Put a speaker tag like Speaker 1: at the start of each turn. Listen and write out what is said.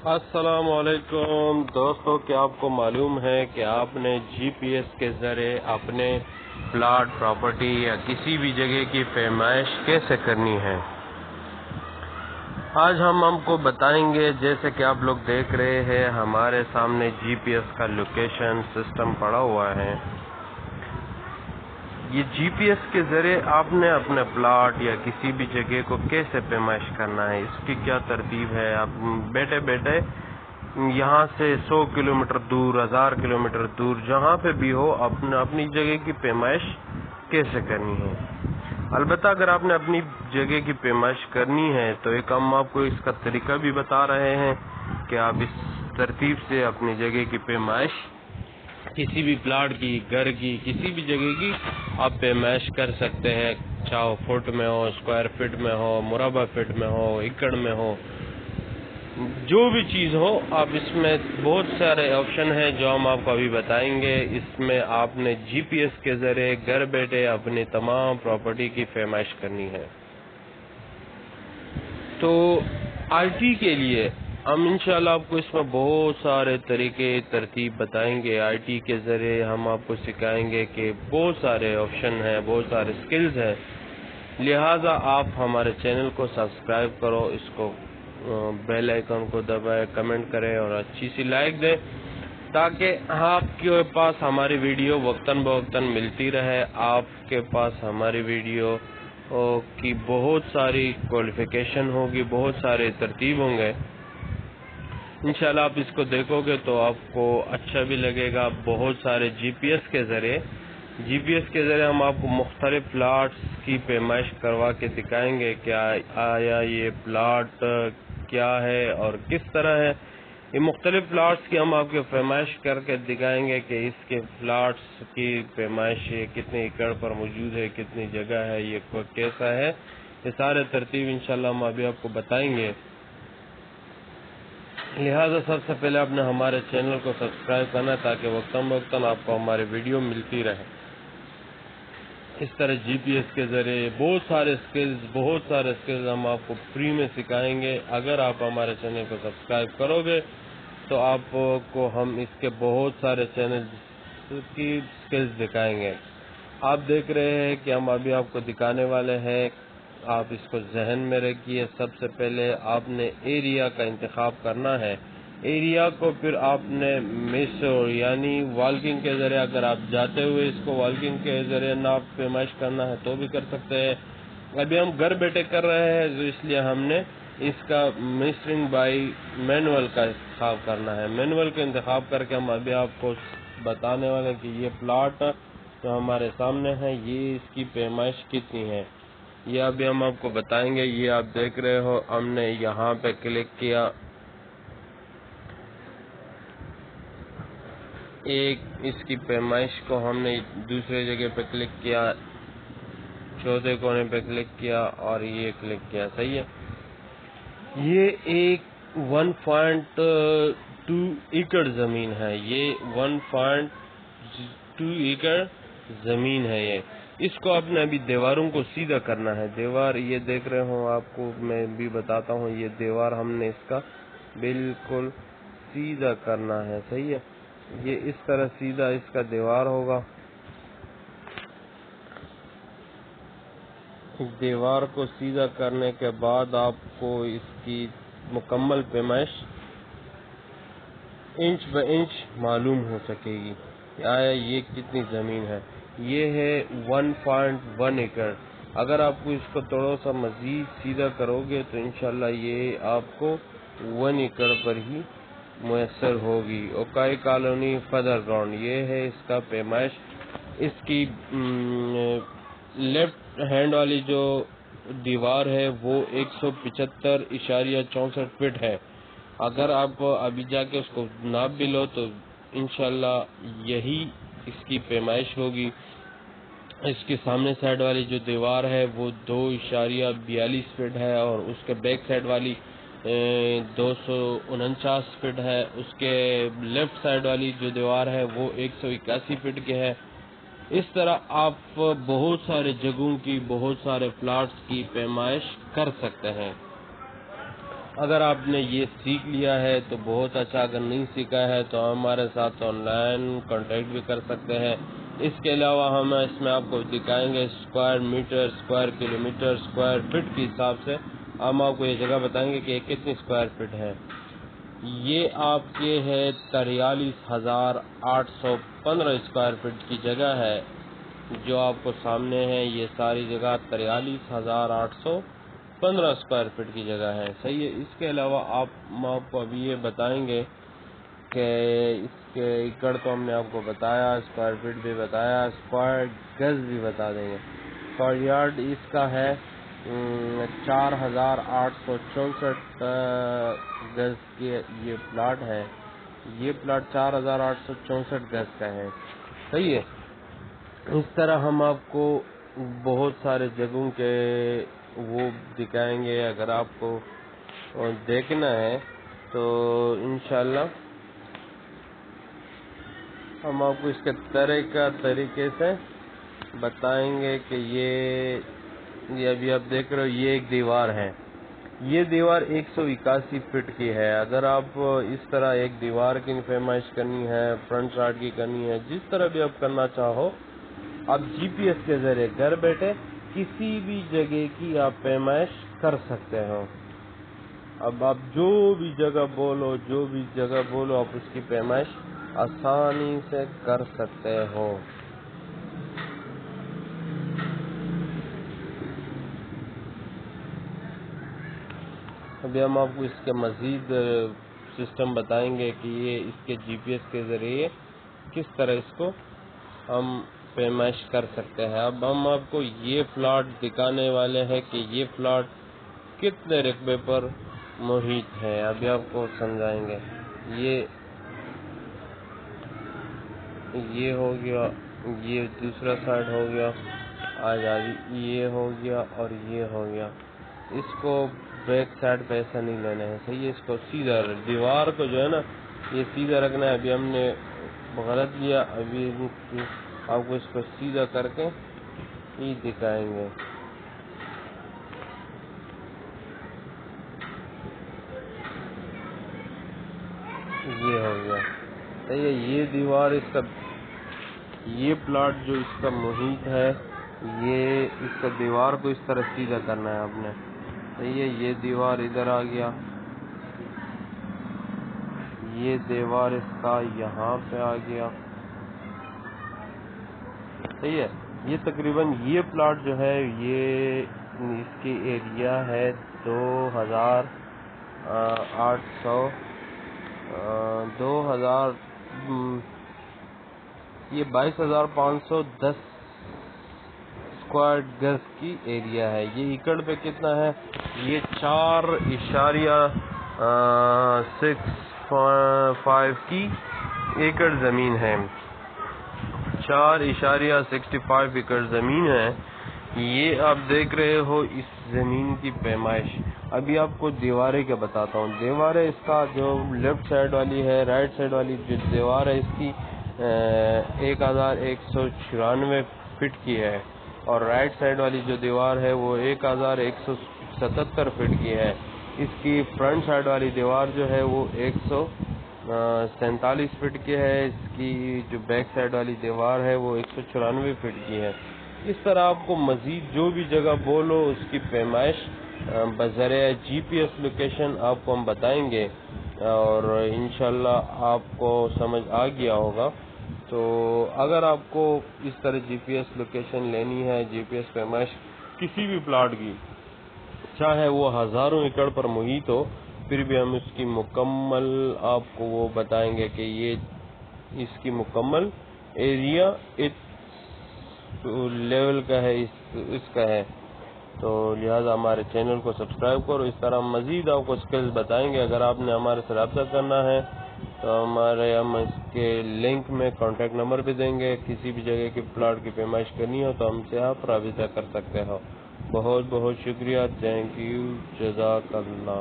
Speaker 1: السلام علیکم دوستوں، کیا آپ کو معلوم ہے کہ آپ نے جی پی ایس کے ذریعے اپنے پلاٹ، پراپرٹی یا کسی بھی جگہ کی پیمائش کیسے کرنی ہے؟ آج ہم کو بتائیں گے۔ جیسے کہ آپ لوگ دیکھ رہے ہیں ہمارے سامنے جی پی ایس کا لوکیشن سسٹم پڑا ہوا ہے۔ یہ جی پی ایس کے ذریعے آپ نے اپنے پلاٹ یا کسی بھی جگہ کو کیسے پیمائش کرنا ہے، اس کی کیا ترتیب ہے۔ آپ بیٹھے بیٹھے یہاں سے 100 کلومیٹر دور، 1000 کلومیٹر دور، جہاں پہ بھی ہو اپنی جگہ کی پیمائش کیسے کرنی ہے۔ البتہ اگر آپ نے اپنی جگہ کی پیمائش کرنی ہے تو ایک ہم آپ کو اس کا طریقہ بھی بتا رہے ہیں کہ آپ اس ترتیب سے اپنی جگہ کی پیمائش کسی بھی پلاٹ کی، گھر کی، کسی بھی جگہ کی آپ پیمائش کر سکتے ہیں، چاہے فٹ میں ہو، اسکوائر فٹ میں ہو، مربع فٹ میں ہو، ایکڑ میں ہو، جو بھی چیز ہو۔ آپ اس میں بہت سارے آپشن ہیں جو ہم آپ کو ابھی بتائیں گے۔ اس میں آپ نے جی پی ایس کے ذریعے گھر بیٹھے اپنی تمام پراپرٹی کی پیمائش کرنی ہے۔ تو آئی ٹی کے لیے ہم انشاءاللہ آپ کو اس میں بہت سارے طریقے ترتیب بتائیں گے۔ آئی ٹی کے ذریعے ہم آپ کو سکھائیں گے کہ بہت سارے آپشن ہیں، بہت سارے سکلز ہیں، لہٰذا آپ ہمارے چینل کو سبسکرائب کرو، اس کو بیل آئیکن کو دبائے، کمنٹ کریں اور اچھی سی لائک دیں تاکہ آپ کے پاس ہماری ویڈیو وقتاً بوقتاً ملتی رہے۔ آپ کے پاس ہماری ویڈیو کی بہت ساری کوالیفیکیشن ہوگی، بہت سارے ترتیب ہوں گے۔ انشاءاللہ آپ اس کو دیکھو گے تو آپ کو اچھا بھی لگے گا۔ بہت سارے جی پی ایس کے ذریعے ہم آپ کو مختلف پلاٹس کی پیمائش کروا کے دکھائیں گے کہ آیا یہ پلاٹ کیا ہے اور کس طرح ہے۔ یہ مختلف پلاٹس کی ہم آپ کو پیمائش کر کے دکھائیں گے کہ اس کے پلاٹس کی پیمائش کتنے ایکڑ پر موجود ہے، کتنی جگہ ہے، یہ کیسا ہے۔ یہ سارے ترتیب انشاءاللہ ہم ابھی آپ کو بتائیں گے۔ لہٰذا سب سے پہلے آپ نے ہمارے چینل کو سبسکرائب کرنا ہے تاکہ وقتاً بوقتاً آپ کو ہماری ویڈیو ملتی رہے۔ اس طرح جی پی ایس کے ذریعے بہت سارے سکلز ہم آپ کو فری میں سکھائیں گے۔ اگر آپ ہمارے چینل کو سبسکرائب کرو گے تو آپ کو ہم اس کے بہت سارے چینل کی سکلز دکھائیں گے۔ آپ دیکھ رہے ہیں کہ ہم ابھی آپ کو دکھانے والے ہیں۔ آپ اس کو ذہن میں رکھیے، سب سے پہلے آپ نے ایریا کا انتخاب کرنا ہے۔ ایریا کو پھر آپ نے میسور یعنی والکنگ کے ذریعے، اگر آپ جاتے ہوئے اس کو والکنگ کے ذریعے ناپ پیمائش کرنا ہے تو بھی کر سکتے ہیں۔ ابھی ہم گھر بیٹھے کر رہے ہیں تو اس لیے ہم نے اس کا میسرنگ بائی مینول کا انتخاب کرنا ہے۔ مینول کا انتخاب کر کے ہم ابھی آپ کو بتانے والے کہ یہ پلاٹ جو ہمارے سامنے ہے یہ اس کی پیمائش کتنی ہے، یہ ابھی ہم آپ کو بتائیں گے۔ یہ آپ دیکھ رہے ہو، ہم نے یہاں پہ کلک کیا، ایک اس کی پیمائش کو ہم نے دوسرے جگہ پہ کلک کیا، چوتھے کونے پہ کلک کیا اور یہ کلک کیا، صحیح ہے۔ یہ ایک 1.2 ایکڑ زمین ہے، یہ 1.2 ایکڑ زمین ہے۔ یہ اس کو آپ نے ابھی دیواروں کو سیدھا کرنا ہے۔ دیوار یہ دیکھ رہے ہوں، آپ کو میں بھی بتاتا ہوں، یہ دیوار ہم نے اس کا بالکل سیدھا کرنا ہے، صحیح ہے۔ یہ اس طرح سیدھا اس کا دیوار ہوگا۔ دیوار کو سیدھا کرنے کے بعد آپ کو اس کی مکمل پیمائش انچ بہ انچ معلوم ہو سکے گی کہ آیا یہ کتنی زمین ہے۔ یہ ہے 1.1 ایکڑ۔ اگر آپ کو اس کو تھوڑا سا مزید سیدھا کرو گے تو انشاءاللہ یہ آپ کو 1 ایکڑ پر ہی میسر ہوگی۔ اوکائی کالونی فدر گراؤنڈ، یہ ہے اس کا پیمائش۔ اس کی لیفٹ ہینڈ والی جو دیوار ہے وہ 175.64 فٹ ہے۔ اگر آپ ابھی جا کے اس کو ناپ بھی لو تو انشاءاللہ یہی اس کی پیمائش ہوگی۔ اس کے سامنے سائڈ والی جو دیوار ہے وہ 2.42 فٹ ہے اور اس کے بیک سائڈ والی 249 فٹ ہے۔ اس کے لیفٹ سائڈ والی جو دیوار ہے وہ 181 فٹ کے ہے۔ اس طرح آپ بہت سارے جگہوں کی، بہت سارے پلاٹس کی پیمائش کر سکتے ہیں۔ اگر آپ نے یہ سیکھ لیا ہے تو بہت اچھا، اگر نہیں سیکھا ہے تو ہمارے ساتھ آن لائن کانٹیکٹ بھی کر سکتے ہیں۔ اس کے علاوہ ہم اس میں آپ کو دکھائیں گے اسکوائر میٹر، اسکوائر کلو میٹر، اسکوائر فٹ کے حساب سے ہم آپ کو یہ جگہ بتائیں گے کہ یہ کتنی اسکوائر فٹ ہے۔ یہ آپ کے ہے 43,815 اسکوائر فٹ کی جگہ ہے جو آپ کو سامنے ہے۔ یہ ساری جگہ 43,815 اسکوائر فٹ کی جگہ ہے، صحیح ہے۔ اس کے علاوہ ہم آپ کو ابھی یہ بتائیں گے کہ اس کے ایکڑ تو ہم نے آپ کو بتایا، اسکوائر فٹ بھی بتایا، اسکوائر گز بھی بتا دیں گے۔ اسکوائر یارڈ اس کا ہے 4,864 گز کی یہ پلاٹ ہے، یہ پلاٹ 4,864 گز کا ہے، صحیح ہے۔ اس طرح ہم آپ کو بہت سارے جگہوں کے وہ دکھائیں گے، اگر آپ کو دیکھنا ہے تو انشاءاللہ ہم آپ کو اس کے طریقے سے بتائیں گے کہ یہ ابھی آپ دیکھ رہے ہو، یہ ایک دیوار ہے، یہ دیوار 181 فٹ کی ہے۔ اگر آپ اس طرح ایک دیوار کی پیمائش کرنی ہے، فرنٹ سائڈ کی کرنی ہے، جس طرح بھی آپ کرنا چاہو، آپ جی پی ایس کے ذریعے گھر بیٹھے کسی بھی جگہ کی آپ پیمائش کر سکتے ہو۔ اب آپ جو بھی جگہ بولو آپ اس کی پیمائش آسانی سے کر سکتے ہو۔ ابھی ہم آپ کو اس کے مزید سسٹم بتائیں گے کہ یہ اس کے جی پی ایس کے ذریعے کس طرح اس کو ہم پیمائش کر سکتے ہیں۔ اب ہم آپ کو یہ پلاٹ دکھانے والے ہیں کہ یہ پلاٹ کتنے رقبے پر محیط ہے، ابھی آپ کو سمجھائیں گے۔ یہ ہو گیا، یہ دوسرا سائڈ ہو گیا، یہ ہو گیا اور یہ ہو گیا۔ اس کو بیک سائڈ پہ ایسا نہیں لینا ہے، صحیح ہے۔ اس کو سیدھا دیوار کو جو ہے نا یہ سیدھا رکھنا ہے۔ ابھی ہم نے غلط لیا، ابھی آپ کو اس کو سیدھا کر کے یہ دکھائیں گے۔ یہ ہو گیا، صحیح ہے۔ یہ دیوار اس کا، یہ پلاٹ جو اس کا محیط ہے، یہ اس کا دیوار کو اس طرح سیدھا کرنا ہے آپ نے، صحیح ہے۔ یہ دیوار ادھر آ گیا، یہ دیوار اس کا یہاں پہ آ گیا، صحیح ہے۔ یہ تقریباً یہ پلاٹ جو ہے یہ اس کی ایریا ہے 22,510 اسکوائر گز کی ایریا ہے۔ یہ ایکڑ پہ کتنا ہے؟ یہ 4.65 کی ایکڑ زمین ہے، 4.65 ایکڑ زمین ہے۔ یہ آپ دیکھ رہے ہو اس زمین کی پیمائش۔ ابھی آپ کو دیواریں کا بتاتا ہوں۔ دیواریں اس کا جو لیفٹ سائڈ والی ہے، رائٹ سائڈ والی جو دیوار ہے اس کی 1,196 فٹ کی ہے، اور رائٹ سائڈ والی جو دیوار ہے وہ 1,177 فٹ کی ہے۔ اس کی فرنٹ سائڈ والی دیوار جو ہے وہ 147 فٹ کی ہے، اس کی جو بیک سائڈ والی دیوار ہے وہ 194 فٹ کی ہے۔ اس طرح آپ کو مزید جو بھی جگہ بولو اس کی پیمائش بذریعہ جی پی ایس لوکیشن آپ کو ہم بتائیں گے، اور انشاءاللہ آپ کو سمجھ آ گیا ہوگا۔ تو اگر آپ کو اس طرح جی پی ایس لوکیشن لینی ہے، جی پی ایس پیمائش کسی بھی پلاٹ کی، چاہے وہ ہزاروں ایکڑ پر محیط ہو، پھر بھی ہم اس کی مکمل آپ کو وہ بتائیں گے کہ یہ اس کی مکمل ایریا اس لیول کا ہے، اس کا ہے۔ تو لہذا ہمارے چینل کو سبسکرائب کرو۔ اس طرح مزید آپ کو سکلز بتائیں گے۔ اگر آپ نے ہمارے سے رابطہ کرنا ہے تو ہم اس کے لنک میں کانٹیکٹ نمبر بھی دیں گے۔ کسی بھی جگہ کی پلاٹ کی پیمائش کرنی ہو تو ہم سے آپ رابطہ کر سکتے ہو۔ بہت بہت شکریہ، تھینک یو، جزاک اللہ۔